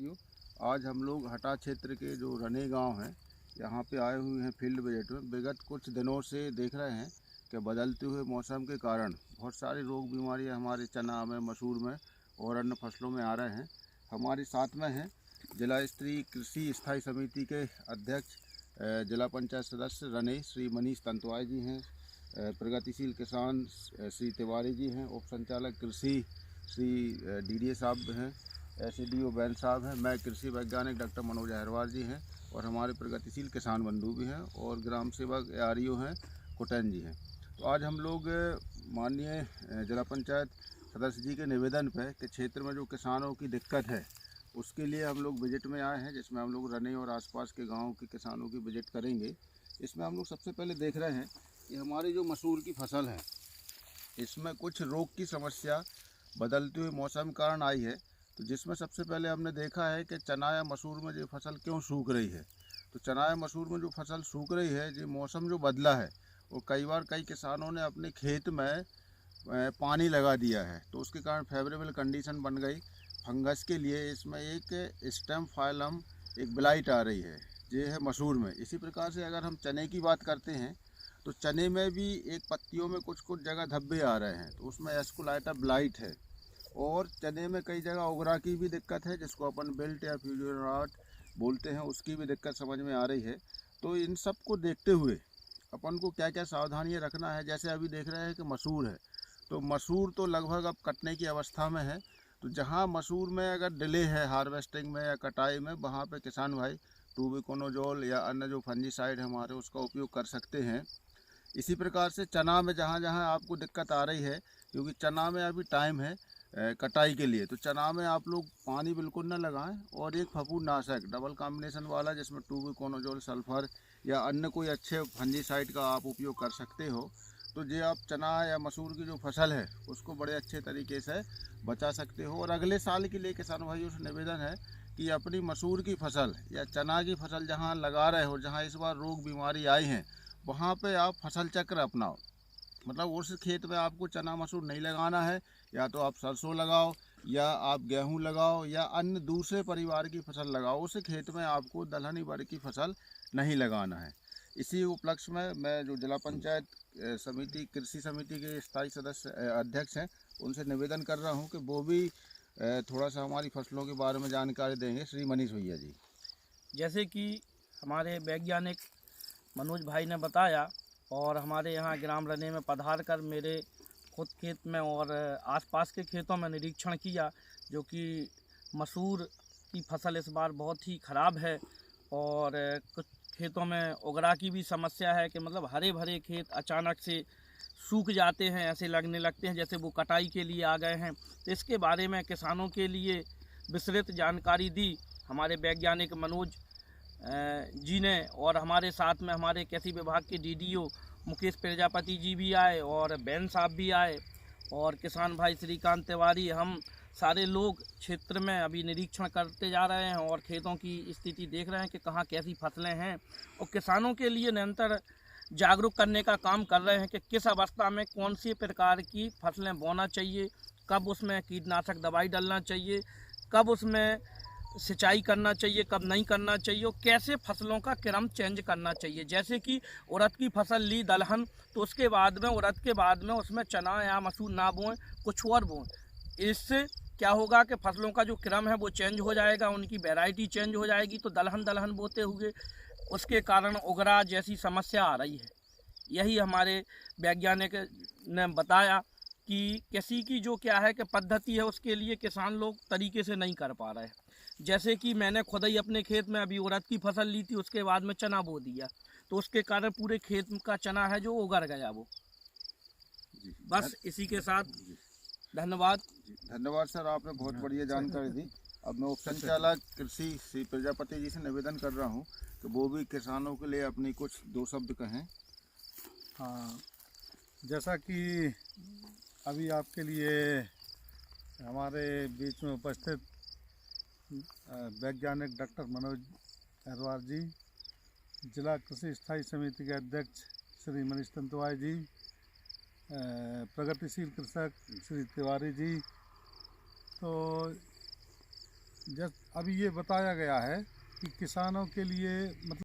भाइयों, आज हम लोग हटा क्षेत्र के जो रने गांव हैं यहाँ पे आए हुए हैं फील्ड विजिट में। विगत कुछ दिनों से देख रहे हैं कि बदलते हुए मौसम के कारण बहुत सारे रोग बीमारियां हमारे चना में, मसूर में और अन्य फसलों में आ रहे हैं। हमारे साथ में हैं जिला स्तरीय कृषि स्थायी समिति के अध्यक्ष जिला पंचायत सदस्य रने श्री मनीष तंतवाई जी हैं, प्रगतिशील किसान श्री तिवारी जी हैं, उप संचालक कृषि श्री डीडीए साहब हैं, एसडीओ बैन साहब हैं, मैं कृषि वैज्ञानिक डॉक्टर मनोज अहरवार जी हैं और हमारे प्रगतिशील किसान बंधु भी हैं और ग्राम सेवक आरईओ हैं कुटन जी हैं। तो आज हम लोग माननीय जिला पंचायत सदस्य जी के निवेदन पर कि क्षेत्र में जो किसानों की दिक्कत है उसके लिए हम लोग विजिट में आए हैं, जिसमें हम लोग रने और आसपास के गाँव के किसानों की विजिट करेंगे। इसमें हम लोग सबसे पहले देख रहे हैं कि हमारी जो मसूर की फसल है इसमें कुछ रोग की समस्या बदलते हुए मौसम के कारण आई है। तो जिसमें सबसे पहले हमने देखा है कि चना या मसूर में जो फसल क्यों सूख रही है। तो चना या मसूर में जो फसल सूख रही है, जो मौसम जो बदला है वो कई बार कई किसानों ने अपने खेत में पानी लगा दिया है, तो उसके कारण फेवरेबल कंडीशन बन गई फंगस के लिए। इसमें एक स्टेम फाइलम एक ब्लाइट आ रही है, ये है मसूर में। इसी प्रकार से अगर हम चने की बात करते हैं तो चने में भी एक पत्तियों में कुछ कुछ जगह धब्बे आ रहे हैं, तो उसमें एस्कुलाइटा ब्लाइट है। और चने में कई जगह ओगरा की भी दिक्कत है, जिसको अपन बेल्ट या फ्यूजन रॉट बोलते हैं, उसकी भी दिक्कत समझ में आ रही है। तो इन सब को देखते हुए अपन को क्या क्या सावधानियां रखना है। जैसे अभी देख रहे हैं कि मसूर है, तो मसूर तो लगभग अब कटने की अवस्था में है। तो जहाँ मसूर में अगर डिले है हार्वेस्टिंग में या कटाई में, वहाँ पे किसान भाई टूबिकोनोजोल या अन्य जो फंजीसाइड है हमारे उसका उपयोग कर सकते हैं। इसी प्रकार से चना में जहाँ जहाँ आपको दिक्कत आ रही है, क्योंकि चना में अभी टाइम है कटाई के लिए, तो चना में आप लोग पानी बिल्कुल ना लगाएं और एक फफूंदनाशक डबल कॉम्बिनेशन वाला जिसमें टूबिकोनोजोल सल्फर या अन्य कोई अच्छे फंजीसाइड का आप उपयोग कर सकते हो। तो ये आप चना या मसूर की जो फसल है उसको बड़े अच्छे तरीके से बचा सकते हो। और अगले साल के लिए किसान भाइयों से निवेदन है कि अपनी मसूर की फसल या चना की फसल जहाँ लगा रहे हो, जहाँ इस बार रोग बीमारी आई हैं, वहाँ पे आप फसल चक्र अपनाओ। मतलब उस खेत में आपको चना मसूर नहीं लगाना है, या तो आप सरसों लगाओ या आप गेहूं लगाओ या अन्य दूसरे परिवार की फसल लगाओ। उस खेत में आपको दलहनी वर्ग की फसल नहीं लगाना है। इसी उपलक्ष्य में मैं जो जिला पंचायत समिति कृषि समिति के स्थायी सदस्य अध्यक्ष हैं उनसे निवेदन कर रहा हूं कि वो भी थोड़ा सा हमारी फसलों के बारे में जानकारी देंगे। श्री मनीष भैया जी। जैसे कि हमारे वैज्ञानिक मनोज भाई ने बताया और हमारे यहाँ ग्राम रने में पधार कर मेरे खुद खेत में और आसपास के खेतों में निरीक्षण किया, जो कि मसूर की फसल इस बार बहुत ही ख़राब है और कुछ खेतों में उगरा की भी समस्या है कि मतलब हरे भरे खेत अचानक से सूख जाते हैं, ऐसे लगने लगते हैं जैसे वो कटाई के लिए आ गए हैं। तो इसके बारे में किसानों के लिए विस्तृत जानकारी दी हमारे वैज्ञानिक मनोज जी ने, और हमारे साथ में हमारे कृषि विभाग के डीडीओ मुकेश प्रजापति जी भी आए और बैन साहब भी आए और किसान भाई श्रीकांत तिवारी। हम सारे लोग क्षेत्र में अभी निरीक्षण करते जा रहे हैं और खेतों की स्थिति देख रहे हैं कि कहाँ कैसी फसलें हैं और किसानों के लिए निरंतर जागरूक करने का काम कर रहे हैं कि किस अवस्था में कौन सी प्रकार की फसलें बोना चाहिए, कब उसमें कीटनाशक दवाई डालना चाहिए, कब उसमें सिंचाई करना चाहिए, कब नहीं करना चाहिए और कैसे फसलों का क्रम चेंज करना चाहिए। जैसे कि उड़द की फसल ली दलहन, तो उसके बाद में उड़द के बाद में उसमें चना या मसूर ना बोएं, कुछ और बोएं। इससे क्या होगा कि फसलों का जो क्रम है वो चेंज हो जाएगा, उनकी वैरायटी चेंज हो जाएगी। तो दलहन दलहन बोते हुए उसके कारण उगरा जैसी समस्या आ रही है। यही हमारे वैज्ञानिक ने बताया कि कृषि की जो क्या है कि पद्धति है उसके लिए किसान लोग तरीके से नहीं कर पा रहे हैं। जैसे कि मैंने खुद ही अपने खेत में अभी उड़द की फसल ली थी, उसके बाद में चना बो दिया, तो उसके कारण पूरे खेत का चना है जो उगड़ गया वो। बस इसी के साथ धन्यवाद। धन्यवाद सर, आपने बहुत बढ़िया जानकारी दी। अब मैं उप संचालक कृषि श्री प्रजापति जी से निवेदन कर रहा हूँ कि वो भी किसानों के लिए अपनी कुछ दो शब्द कहें। हाँ, जैसा कि अभी आपके लिए हमारे बीच में उपस्थित वैज्ञानिक डॉक्टर मनोज अहरवार जी, जिला कृषि स्थायी समिति के अध्यक्ष श्री मनीष तंतवाई जी, प्रगतिशील कृषक श्री तिवारी जी, तो जस्ट अभी ये बताया गया है कि किसानों के लिए मतलब